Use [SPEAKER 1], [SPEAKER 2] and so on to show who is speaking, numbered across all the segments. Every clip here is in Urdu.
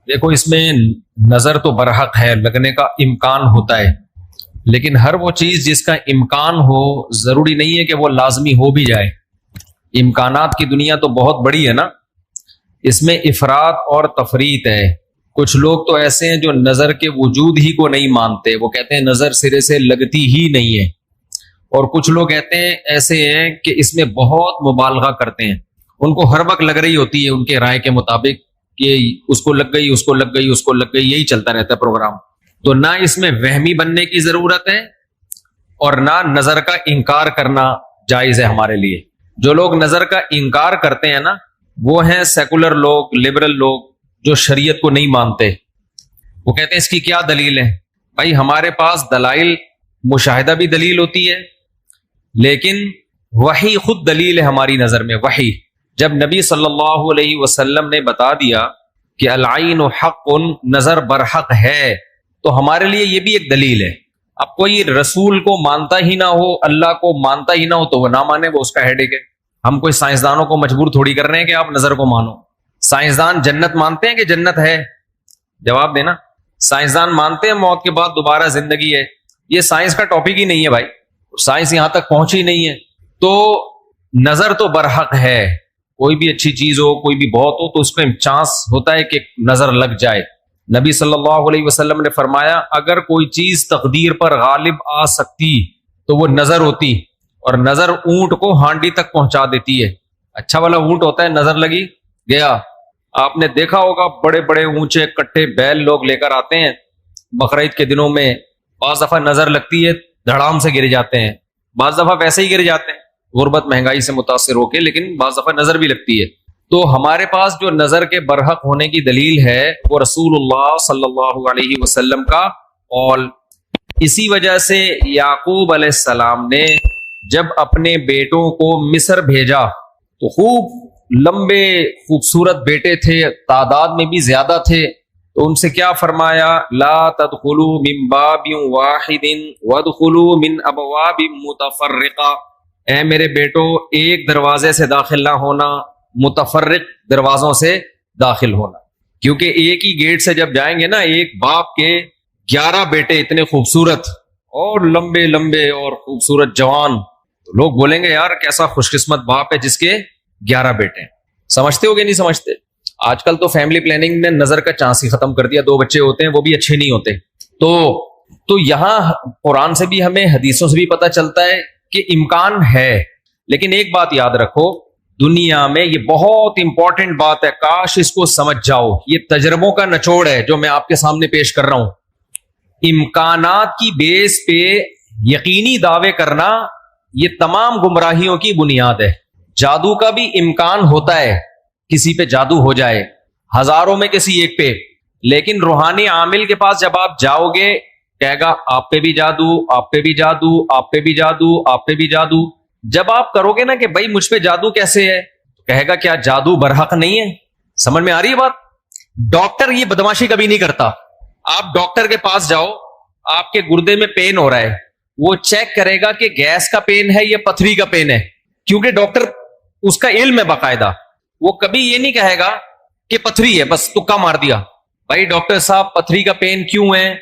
[SPEAKER 1] دیکھو اس میں نظر تو برحق ہے، لگنے کا امکان ہوتا ہے، لیکن ہر وہ چیز جس کا امکان ہو ضروری نہیں ہے کہ وہ لازمی ہو بھی جائے۔ امکانات کی دنیا تو بہت بڑی ہے نا، اس میں افراط اور تفریط ہے۔ کچھ لوگ تو ایسے ہیں جو نظر کے وجود ہی کو نہیں مانتے، وہ کہتے ہیں نظر سرے سے لگتی ہی نہیں ہے، اور کچھ لوگ کہتے ہیں ایسے ہیں کہ اس میں بہت مبالغہ کرتے ہیں، ان کو ہر وقت لگ رہی ہوتی ہے ان کے رائے کے مطابق کہ اس کو لگ گئی، اس کو لگ گئی، اس کو لگ گئی، یہی چلتا رہتا ہے پروگرام۔ تو نہ اس میں وہمی بننے کی ضرورت ہے اور نہ نظر کا انکار کرنا جائز ہے ہمارے لیے۔ جو لوگ نظر کا انکار کرتے ہیں نا، وہ ہیں سیکولر لوگ، لبرل لوگ جو شریعت کو نہیں مانتے۔ وہ کہتے ہیں اس کی کیا دلیل ہے؟ بھائی ہمارے پاس دلائل، مشاہدہ بھی دلیل ہوتی ہے، لیکن وحی خود دلیل ہے ہماری نظر میں۔ وحی جب نبی صلی اللہ علیہ وسلم نے بتا دیا کہ العین حق، نظر برحق ہے، تو ہمارے لیے یہ بھی ایک دلیل ہے۔ اب کوئی رسول کو مانتا ہی نہ ہو، اللہ کو مانتا ہی نہ ہو، تو وہ نہ مانے، وہ اس کا ہیڈیک ہے۔ ہم کوئی سائنسدانوں کو مجبور تھوڑی کر رہے ہیں کہ آپ نظر کو مانو۔ سائنسدان جنت مانتے ہیں کہ جنت ہے؟ جواب دینا۔ سائنسدان مانتے ہیں موت کے بعد دوبارہ زندگی ہے؟ یہ سائنس کا ٹاپک ہی نہیں ہے بھائی، سائنس یہاں تک پہنچی نہیں ہے۔ تو نظر تو برحق ہے، کوئی بھی اچھی چیز ہو، کوئی بھی بہت ہو، تو اس میں چانس ہوتا ہے کہ نظر لگ جائے۔ نبی صلی اللہ علیہ وسلم نے فرمایا اگر کوئی چیز تقدیر پر غالب آ سکتی تو وہ نظر ہوتی، اور نظر اونٹ کو ہانڈی تک پہنچا دیتی ہے۔ اچھا والا اونٹ ہوتا ہے، نظر لگی گیا۔ آپ نے دیکھا ہوگا بڑے بڑے اونچے کٹے بیل لوگ لے کر آتے ہیں بقرعید کے دنوں میں، بعض دفعہ نظر لگتی ہے دھڑام سے گر جاتے ہیں، بعض دفعہ ویسے ہی گر جاتے ہیں غربت مہنگائی سے متاثر ہو کے، لیکن بعض دفعہ نظر بھی لگتی ہے۔ تو ہمارے پاس جو نظر کے برحق ہونے کی دلیل ہے وہ رسول اللہ صلی اللہ علیہ وسلم کا قول۔ اسی وجہ سے یعقوب علیہ السلام نے جب اپنے بیٹوں کو مصر بھیجا تو خوب لمبے خوبصورت بیٹے تھے، تعداد میں بھی زیادہ تھے، تو ان سے کیا فرمایا؟ لا تدخلوا من باب واحد وادخلوا من ابواب متفرقہ۔ اے میرے بیٹو، ایک دروازے سے داخل نہ ہونا، متفرق دروازوں سے داخل ہونا، کیونکہ ایک ہی گیٹ سے جب جائیں گے نا، ایک باپ کے 11 بیٹے اتنے خوبصورت اور لمبے لمبے اور خوبصورت جوان، تو لوگ بولیں گے یار کیسا خوش قسمت باپ ہے جس کے 11 بیٹے ہیں۔ سمجھتے ہو کہ نہیں سمجھتے؟ آج کل تو فیملی پلاننگ نے نظر کا چانس ہی ختم کر دیا، 2 بچے ہوتے ہیں وہ بھی اچھے نہیں ہوتے۔ تو یہاں قرآن سے بھی ہمیں، حدیثوں سے بھی پتہ چلتا ہے کہ امکان ہے، لیکن ایک بات یاد رکھو، دنیا میں یہ بہت امپورٹنٹ بات ہے، کاش اس کو سمجھ جاؤ، یہ تجربوں کا نچوڑ ہے جو میں آپ کے سامنے پیش کر رہا ہوں۔ امکانات کی بیس پہ یقینی دعوے کرنا یہ تمام گمراہیوں کی بنیاد ہے۔ جادو کا بھی امکان ہوتا ہے، کسی پہ جادو ہو جائے، ہزاروں میں کسی ایک پہ، لیکن روحانی عامل کے پاس جب آپ جاؤ گے کہے گا آپ پہ بھی جادو، آپ پہ بھی جادو، آپ پہ بھی جادو، آپ پہ بھی جادو۔ جب آپ کرو گے نا کہ بھائی مجھ پہ جادو کیسے ہے، تو کہے گا کیا جادو برحق نہیں ہے؟ سمجھ میں آ رہی ہے بات؟ ڈاکٹر یہ بدماشی کبھی نہیں کرتا۔ آپ ڈاکٹر کے پاس جاؤ، آپ کے گردے میں پین ہو رہا ہے، وہ چیک کرے گا کہ گیس کا پین ہے یا پتھری کا پین ہے، کیونکہ ڈاکٹر اس کا علم ہے باقاعدہ۔ وہ کبھی یہ نہیں کہے گا کہ پتھری ہے بس تکا مار دیا، بھائی ڈاکٹر صاحب پتھری کا پین کیوں ہے؟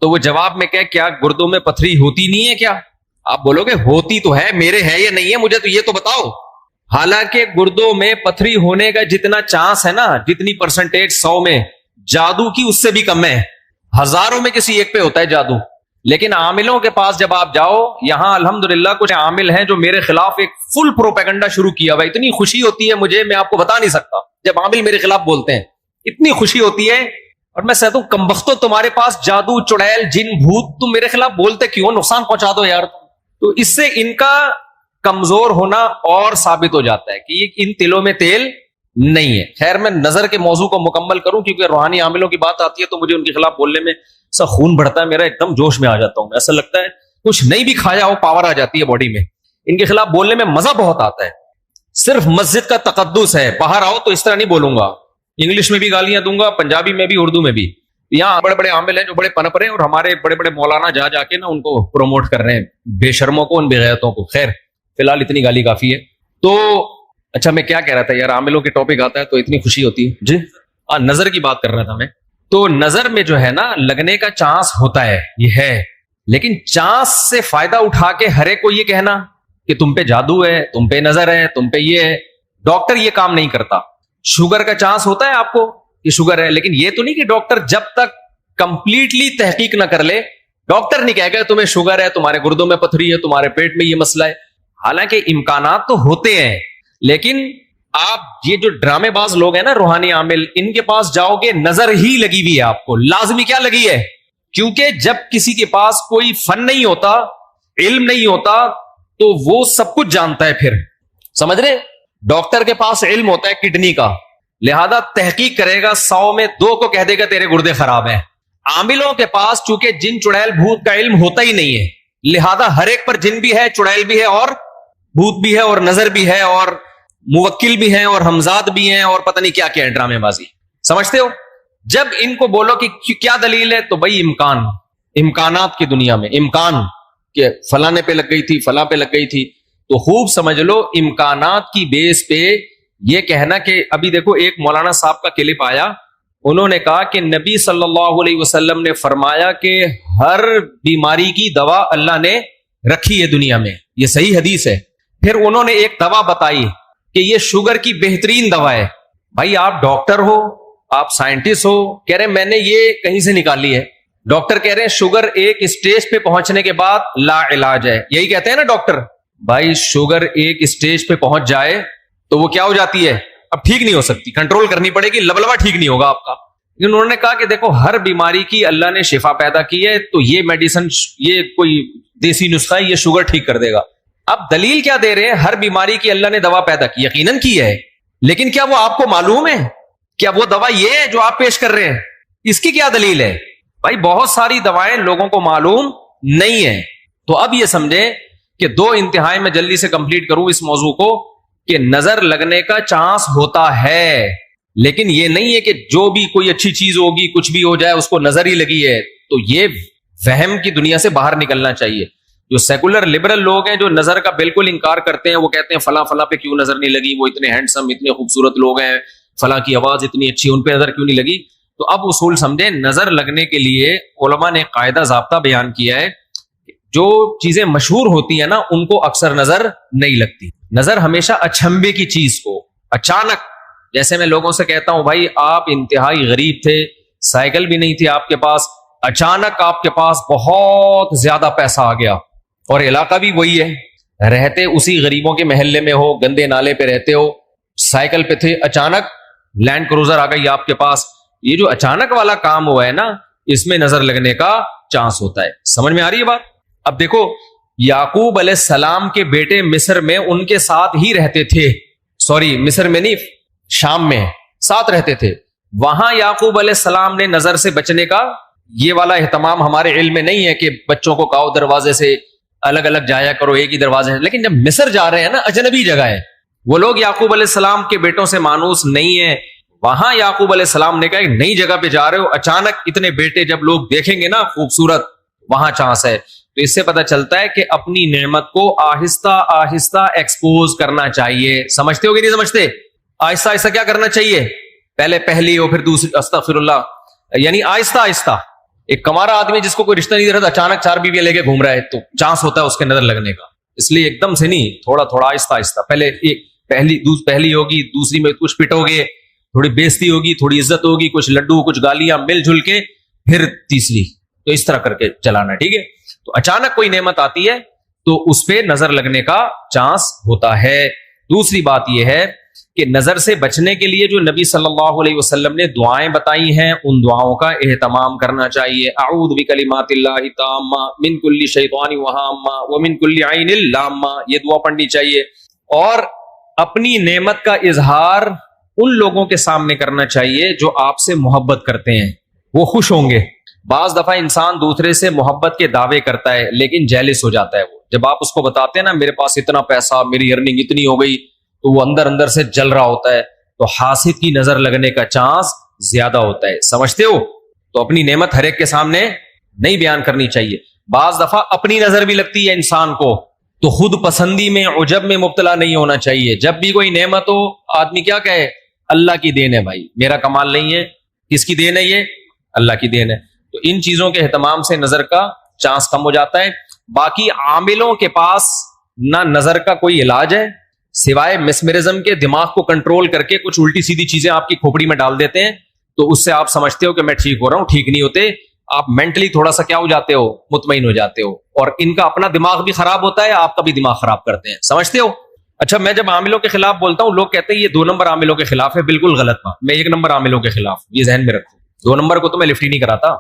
[SPEAKER 1] تو وہ جواب میں کہ کیا گردوں میں پتھری ہوتی نہیں ہے کیا؟ آپ بولو گے ہوتی تو ہے، میرے ہے یا نہیں ہے، مجھے تو یہ تو بتاؤ۔ حالانکہ گردوں میں پتھری ہونے کا جتنا چانس ہے نا، جتنی پرسنٹیج 100 میں، جادو کی اس سے بھی کم ہے، ہزاروں میں کسی ایک پہ ہوتا ہے جادو۔ لیکن عاملوں کے پاس جب آپ جاؤ، یہاں الحمدللہ کچھ عامل ہیں جو میرے خلاف ایک فل پروپیگنڈا شروع کیا ہوا، اتنی خوشی ہوتی ہے مجھے، میں آپ کو بتا نہیں سکتا، جب عامل میرے خلاف بولتے ہیں اتنی خوشی ہوتی ہے، اور میں کہتا ہوں کمبختو تمہارے پاس جادو، چڑیل، جن، بھوت، تم میرے خلاف بولتے کیوں؟ نقصان پہنچا دو یار۔ تو اس سے ان کا کمزور ہونا اور ثابت ہو جاتا ہے کہ یہ ان تلوں میں تیل نہیں ہے۔ خیر میں نظر کے موضوع کو مکمل کروں، کیونکہ روحانی عاملوں کی بات آتی ہے تو مجھے ان کے خلاف بولنے میں سا خون بڑھتا ہے، میرا ایک دم جوش میں آ جاتا ہوں، ایسا لگتا ہے کچھ نہیں بھی کھایا ہو پاور آ جاتی ہے باڈی میں۔ ان کے خلاف بولنے میں مزہ بہت آتا ہے، صرف مسجد کا تقدس ہے، باہر آؤ تو اس طرح نہیں بولوں گا، انگلش میں بھی گالیاں دوں گا، پنجابی میں بھی، اردو میں بھی۔ یہاں بڑے بڑے عامل ہیں جو بڑے پنپ رہے ہیں، اور ہمارے بڑے بڑے مولانا جا جا کے نا ان کو پروموٹ کر رہے ہیں، بے شرموں کو، ان بے غیرتوں کو۔ خیر فی الحال اتنی گالی کافی ہے۔ تو اچھا میں کیا کہہ رہا تھا یار، عاملوں کے ٹاپک آتا ہے تو اتنی خوشی ہوتی ہے۔ جی نظر کی بات کر رہا تھا میں۔ تو نظر میں جو ہے نا لگنے کا چانس ہوتا ہے، یہ ہے، لیکن چانس سے فائدہ اٹھا کے ہر ایک کو یہ کہنا کہ تم پہ جادو ہے، تم پہ نظر ہے، تم پہ یہ ہے، ڈاکٹر یہ کام نہیں کرتا. شوگر کا چانس ہوتا ہے آپ کو کہ شوگر ہے، لیکن یہ تو نہیں کہ ڈاکٹر جب تک کمپلیٹلی تحقیق نہ کر لے ڈاکٹر نہیں کہے گا تمہیں شوگر ہے، تمہارے گردوں میں پتھری ہے، تمہارے پیٹ میں یہ مسئلہ ہے. حالانکہ امکانات تو ہوتے ہیں، لیکن آپ یہ جو ڈرامے باز لوگ ہیں نا روحانی عامل، ان کے پاس جاؤ گے نظر ہی لگی ہوئی ہے آپ کو، لازمی کیا لگی ہے؟ کیونکہ جب کسی کے پاس کوئی فن نہیں ہوتا، علم نہیں ہوتا، تو وہ سب کچھ جانتا ہے. پھر سمجھ رہے، ڈاکٹر کے پاس علم ہوتا ہے کڈنی کا، لہذا تحقیق کرے گا، 100 میں 2 کو کہہ دے گا تیرے گردے خراب ہیں. عاملوں کے پاس چونکہ جن چڑیل بھوت کا علم ہوتا ہی نہیں ہے، لہذا ہر ایک پر جن بھی ہے، چڑیل بھی ہے، اور بھوت بھی ہے، اور نظر بھی ہے، اور موکل بھی ہیں، اور حمزاد بھی ہیں، اور پتہ نہیں کیا کیا ہے، ڈرامے بازی. سمجھتے ہو؟ جب ان کو بولو کہ کیا دلیل ہے، تو بھائی امکانات کی دنیا میں امکان کہ فلانے پہ لگ گئی تھی، فلاں پہ لگ گئی تھی، تو خوب سمجھ لو امکانات کی بیس پہ یہ کہنا کہ ابھی دیکھو ایک مولانا صاحب کا کلپ آیا، انہوں نے کہا کہ نبی صلی اللہ علیہ وسلم نے فرمایا کہ ہر بیماری کی دوا اللہ نے رکھی ہے دنیا میں، یہ صحیح حدیث ہے. پھر انہوں نے ایک دوا بتائی کہ یہ شوگر کی بہترین دوا ہے. بھائی آپ ڈاکٹر ہو، آپ سائنٹسٹ ہو، کہہ رہے ہیں میں نے یہ کہیں سے نکالی ہے. ڈاکٹر کہہ رہے ہیں شوگر ایک اسٹیج پہ پہنچنے کے بعد لا علاج ہے، یہی کہتے ہیں نا ڈاکٹر. بھائی شوگر ایک اسٹیج پہ پہنچ جائے تو وہ کیا ہو جاتی ہے، اب ٹھیک نہیں ہو سکتی، کنٹرول کرنی پڑے گی، لبلبا ٹھیک نہیں ہوگا آپ کا. لیکن انہوں نے کہا کہ دیکھو ہر بیماری کی اللہ نے شفا پیدا کی ہے، تو یہ میڈیسن، یہ کوئی دیسی نسخہ ہے، یہ شوگر ٹھیک کر دے گا. اب دلیل کیا دے رہے ہیں؟ ہر بیماری کی اللہ نے دوا پیدا کی، یقیناً کی ہے، لیکن کیا وہ آپ کو معلوم ہے؟ کیا وہ دوا یہ ہے جو آپ پیش کر رہے ہیں؟ اس کی کیا دلیل ہے؟ بھائی بہت ساری دوائیں لوگوں کو معلوم نہیں ہے. تو اب یہ سمجھیں کہ 2 انتہائی میں جلدی سے کمپلیٹ کروں اس موضوع کو، کہ نظر لگنے کا چانس ہوتا ہے، لیکن یہ نہیں ہے کہ جو بھی کوئی اچھی چیز ہوگی کچھ بھی ہو جائے اس کو نظر ہی لگی ہے. تو یہ وہم کی دنیا سے باہر نکلنا چاہیے. جو سیکولر لبرل لوگ ہیں جو نظر کا بالکل انکار کرتے ہیں، وہ کہتے ہیں فلاں فلاں پہ کیوں نظر نہیں لگی، وہ اتنے ہینڈسم، اتنے خوبصورت لوگ ہیں، فلاں کی آواز اتنی اچھی، ان پہ نظر کیوں نہیں لگی. تو اب اصول سمجھیں، نظر لگنے کے لیے علماء نے قاعدہ ضابطہ بیان کیا ہے، جو چیزیں مشہور ہوتی ہیں نا ان کو اکثر نظر نہیں لگتی. نظر ہمیشہ اچھمبے کی چیز کو، اچانک، جیسے میں لوگوں سے کہتا ہوں بھائی آپ انتہائی غریب تھے، سائیکل بھی نہیں تھی آپ کے پاس، اچانک آپ کے پاس بہت زیادہ پیسہ آ گیا، اور علاقہ بھی وہی ہے، رہتے اسی غریبوں کے محلے میں ہو، گندے نالے پہ رہتے ہو، سائیکل پہ تھے، اچانک لینڈ کروزر آ گئی آپ کے پاس. یہ جو اچانک والا کام ہوا ہے نا، اس میں نظر لگنے کا چانس ہوتا ہے. سمجھ میں آ رہی ہے بات؟ اب دیکھو یعقوب علیہ السلام کے بیٹے مصر میں ان کے ساتھ ہی رہتے تھے، سوری مصر میں نہیں، شام میں ساتھ رہتے تھے. وہاں یعقوب علیہ السلام نے نظر سے بچنے کا یہ والا اہتمام ہمارے علم میں نہیں ہے کہ بچوں کو کہو دروازے سے الگ الگ جایا کرو، ایک ہی دروازے. لیکن جب مصر جا رہے ہیں نا، اجنبی جگہ ہے، وہ لوگ یعقوب علیہ السلام کے بیٹوں سے مانوس نہیں ہے. وہاں یعقوب علیہ السلام نے کہا ایک نئی جگہ پہ جا رہے ہو، اچانک اتنے بیٹے جب لوگ دیکھیں گے نا خوبصورت، وہاں چانس ہے. تو اس سے پتہ چلتا ہے کہ اپنی نعمت کو آہستہ آہستہ ایکسپوز کرنا چاہیے. سمجھتے ہو کہ نہیں سمجھتے؟ آہستہ آہستہ کیا کرنا چاہیے؟ پہلے پہلی ہو پھر دوسری، استغفر اللہ، یعنی آہستہ آہستہ. ایک کمارا آدمی جس کو کوئی رشتہ نہیں دے رہا، اچانک 4 بیویاں لے کے گھوم رہا ہے، تو چانس ہوتا ہے اس کے نظر لگنے کا. اس لیے ایک دم سے نہیں، تھوڑا تھوڑا آہستہ آہستہ. پہلے ایک پہلی ہوگی، دوسری میں کچھ پٹو گے، تھوڑی بےزتی ہوگی، تھوڑی عزت ہوگی، کچھ لڈو کچھ گالیاں مل جل کے، پھر تیسری. تو اس طرح کر کے چلانا، ٹھیک ہے؟ تو اچانک کوئی نعمت آتی ہے تو اس پہ نظر لگنے کا چانس ہوتا ہے. دوسری بات یہ ہے کہ نظر سے بچنے کے لیے جو نبی صلی اللہ علیہ وسلم نے دعائیں بتائی ہیں، ان دعاؤں کا اہتمام کرنا چاہیے. اعوذ بکلمات اللہ التامہ من کل شیطان وہامہ ومن کل عین لامہ، یہ دعا پڑھنی چاہیے. اور اپنی نعمت کا اظہار ان لوگوں کے سامنے کرنا چاہیے جو آپ سے محبت کرتے ہیں، وہ خوش ہوں گے. بعض دفعہ انسان دوسرے سے محبت کے دعوے کرتا ہے لیکن جیلس ہو جاتا ہے. وہ جب آپ اس کو بتاتے ہیں نا میرے پاس اتنا پیسہ، میری ارننگ اتنی ہو گئی، تو وہ اندر اندر سے جل رہا ہوتا ہے. تو حاسد کی نظر لگنے کا چانس زیادہ ہوتا ہے. سمجھتے ہو؟ تو اپنی نعمت ہر ایک کے سامنے نہیں بیان کرنی چاہیے. بعض دفعہ اپنی نظر بھی لگتی ہے انسان کو، تو خود پسندی میں، عجب میں مبتلا نہیں ہونا چاہیے. جب بھی کوئی نعمت ہو، آدمی کیا کہے؟ اللہ کی دین ہے بھائی، میرا کمال نہیں ہے. کس کی دین ہے یہ؟ اللہ کی دین ہے. تو ان چیزوں کے اہتمام سے نظر کا چانس کم ہو جاتا ہے. باقی عاملوں کے پاس نہ نظر کا کوئی علاج ہے سوائے مسمرزم کے. دماغ کو کنٹرول کر کے کچھ الٹی سیدھی چیزیں آپ کی کھوپڑی میں ڈال دیتے ہیں, تو اس سے آپ سمجھتے ہو کہ میں ٹھیک ہو رہا ہوں. ٹھیک نہیں ہوتے, آپ مینٹلی تھوڑا سا کیا ہو جاتے ہو, مطمئن ہو جاتے ہو, اور ان کا اپنا دماغ بھی خراب ہوتا ہے, آپ کا بھی دماغ خراب کرتے ہیں. سمجھتے ہو؟ اچھا, میں جب عاملوں کے خلاف بولتا ہوں, لوگ کہتے ہیں یہ 2 نمبر عاملوں کے خلاف ہے. بالکل غلط بات. میں 1 نمبر عاملوں کے خلاف, یہ ذہن میں رکھو. 2 نمبر کو تو میں لفٹ ہی نہیں کراتا.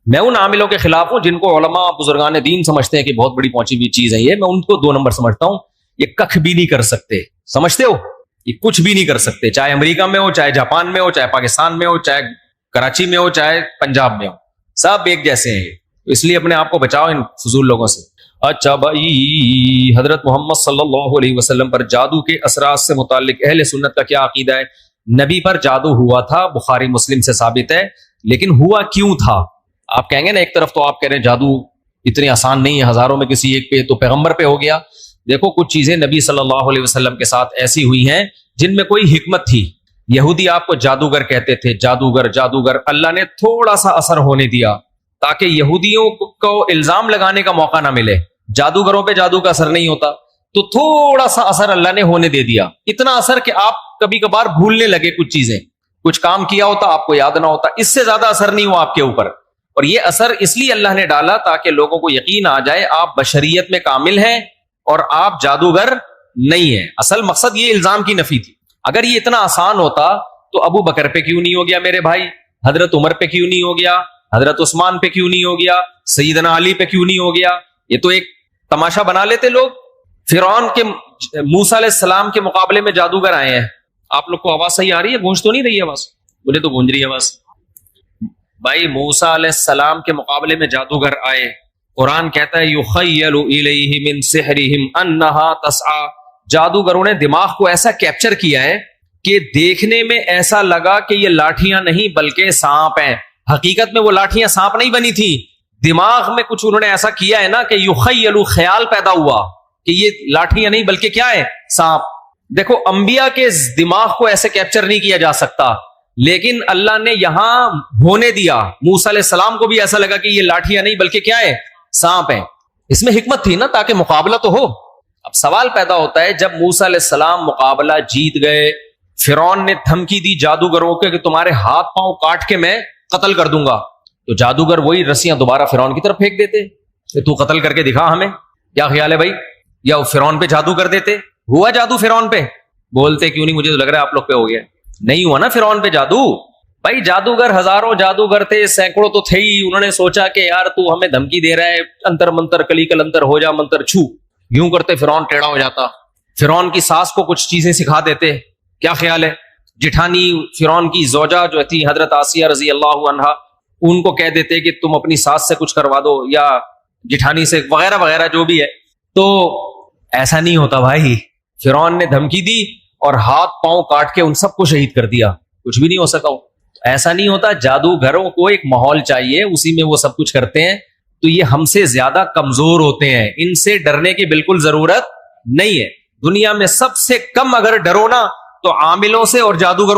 [SPEAKER 1] میں ان عاملوں کے خلاف ہوں جن کو علماء بزرگان دین سمجھتے ہیں کہ بہت بڑی پہنچی ہوئی چیز ہے یہ. میں ان کو 2 نمبر سمجھتا ہوں. یہ کخ بھی نہیں کر سکتے. سمجھتے ہو؟ یہ کچھ بھی نہیں کر سکتے, چاہے امریکہ میں ہو, چاہے جاپان میں ہو, چاہے پاکستان میں ہو, چاہے کراچی میں ہو, چاہے پنجاب میں ہو, سب ایک جیسے ہیں. اس لیے اپنے آپ کو بچاؤ ان فضول لوگوں سے. اچھا بھائی, حضرت محمد صلی اللہ علیہ وسلم پر جادو کے اثرات سے متعلق اہل سنت کا کیا عقیدہ ہے؟ نبی پر جادو ہوا تھا, بخاری مسلم سے ثابت ہے, لیکن ہوا کیوں تھا؟ آپ کہیں گے نا, ایک طرف تو آپ کہہ رہے ہیں جادو اتنی آسان نہیں ہے, ہزاروں میں کسی ایک پہ, تو پیغمبر پہ ہو گیا. دیکھو, کچھ چیزیں نبی صلی اللہ علیہ وسلم کے ساتھ ایسی ہوئی ہیں جن میں کوئی حکمت تھی. یہودی آپ کو جادوگر کہتے تھے, جادوگر جادوگر. اللہ نے تھوڑا سا اثر ہونے دیا تاکہ یہودیوں کو الزام لگانے کا موقع نہ ملے. جادوگروں پہ جادو کا اثر نہیں ہوتا, تو تھوڑا سا اثر اللہ نے ہونے دے دیا. اتنا اثر کہ آپ کبھی کبھار بھولنے لگے کچھ چیزیں, کچھ کام کیا ہوتا آپ کو یاد نہ ہوتا. اس سے زیادہ اثر نہیں ہوا آپ کے اوپر. اور یہ اثر اس لیے اللہ نے ڈالا تاکہ لوگوں کو یقین آ جائے آپ بشریت میں کامل ہیں اور آپ جادوگر نہیں ہیں. اصل مقصد یہ الزام کی نفی تھی. اگر یہ اتنا آسان ہوتا تو ابو بکر پہ کیوں نہیں ہو گیا میرے بھائی, حضرت عمر پہ کیوں نہیں ہو گیا, حضرت عثمان پہ کیوں نہیں ہو گیا, سیدنا علی پہ کیوں نہیں ہو گیا؟ یہ تو ایک تماشا بنا لیتے لوگ. فرعون کے موسیٰ علیہ السلام کے مقابلے میں جادوگر آئے ہیں. آپ لوگ کو آواز صحیح آ رہی ہے؟ گونج تو نہیں رہی ہے آواز؟ مجھے تو گونج رہی ہے آواز. بھائی, موسیٰ علیہ السلام کے مقابلے میں جادوگر آئے. قرآن کہتا ہے یخیل الیہ من سحرہم انہا تسعی. جادوگروں نے دماغ کو ایسا کیپچر کیا ہے کہ دیکھنے میں ایسا لگا کہ یہ لاٹھیاں نہیں بلکہ سانپ ہیں. حقیقت میں وہ لاٹھیاں سانپ نہیں بنی تھی, دماغ میں کچھ انہوں نے ایسا کیا ہے نا کہ یخیل, خیال پیدا ہوا کہ یہ لاٹھیاں نہیں بلکہ کیا ہے, سانپ. دیکھو, انبیاء کے دماغ کو ایسے کیپچر نہیں کیا جا سکتا, لیکن اللہ نے یہاں ہونے دیا. موسیٰ علیہ السلام کو بھی ایسا لگا کہ یہ لاٹھیاں نہیں بلکہ کیا ہے, سانپ ہیں. اس میں حکمت تھی نا, تاکہ مقابلہ تو ہو. اب سوال پیدا ہوتا ہے, جب موسیٰ علیہ السلام مقابلہ جیت گئے, فرعون نے دھمکی دی جادوگروں کے کہ تمہارے ہاتھ پاؤں کاٹ کے میں قتل کر دوں گا, تو جادوگر وہی رسیاں دوبارہ فرعون کی طرف پھینک دیتے کہ تو قتل کر کے دکھا ہمیں. کیا خیال ہے بھائی؟ یا فرعون پہ جادو کر دیتے. ہوا جادو فرعون پہ؟ بولتے کیوں نہیں؟ مجھے تو لگ رہا ہے آپ لوگ پہ ہو گیا. نہیں ہوا نا فرعون پہ جادو. بھائی, جادوگر ہزاروں جادوگر تھے, سینکڑوں تو تھے ہی. انہوں نے سوچا کہ یار تو ہمیں دھمکی دے رہا ہے, انتر منتر کلی کل انتر ہو جا منتر چھو, یوں کرتے فرعون ٹیڑھا ہو جاتا. فرعون کی ساس کو کچھ چیزیں سکھا دیتے. کیا خیال ہے؟ جٹھانی فرعون کی زوجہ جو تھی حضرت آسیہ رضی اللہ عنہا, ان کو کہہ دیتے کہ تم اپنی ساس سے کچھ کروا دو یا جٹھانی سے, وغیرہ وغیرہ جو بھی ہے. تو ایسا نہیں ہوتا بھائی. فرعون نے دھمکی دی اور ہاتھ پاؤں کاٹ کے ان سب کو شہید کر دیا. کچھ بھی نہیں ہو سکا. ایسا نہیں ہوتا. جادوگروں کو ایک ماحول چاہیے, اسی میں وہ سب کچھ کرتے ہیں. تو یہ ہم سے زیادہ کمزور ہوتے ہیں, ان سے ڈرنے کی بالکل ضرورت نہیں ہے. دنیا میں سب سے کم اگر ڈرو نا تو عاملوں سے اور جادوگروں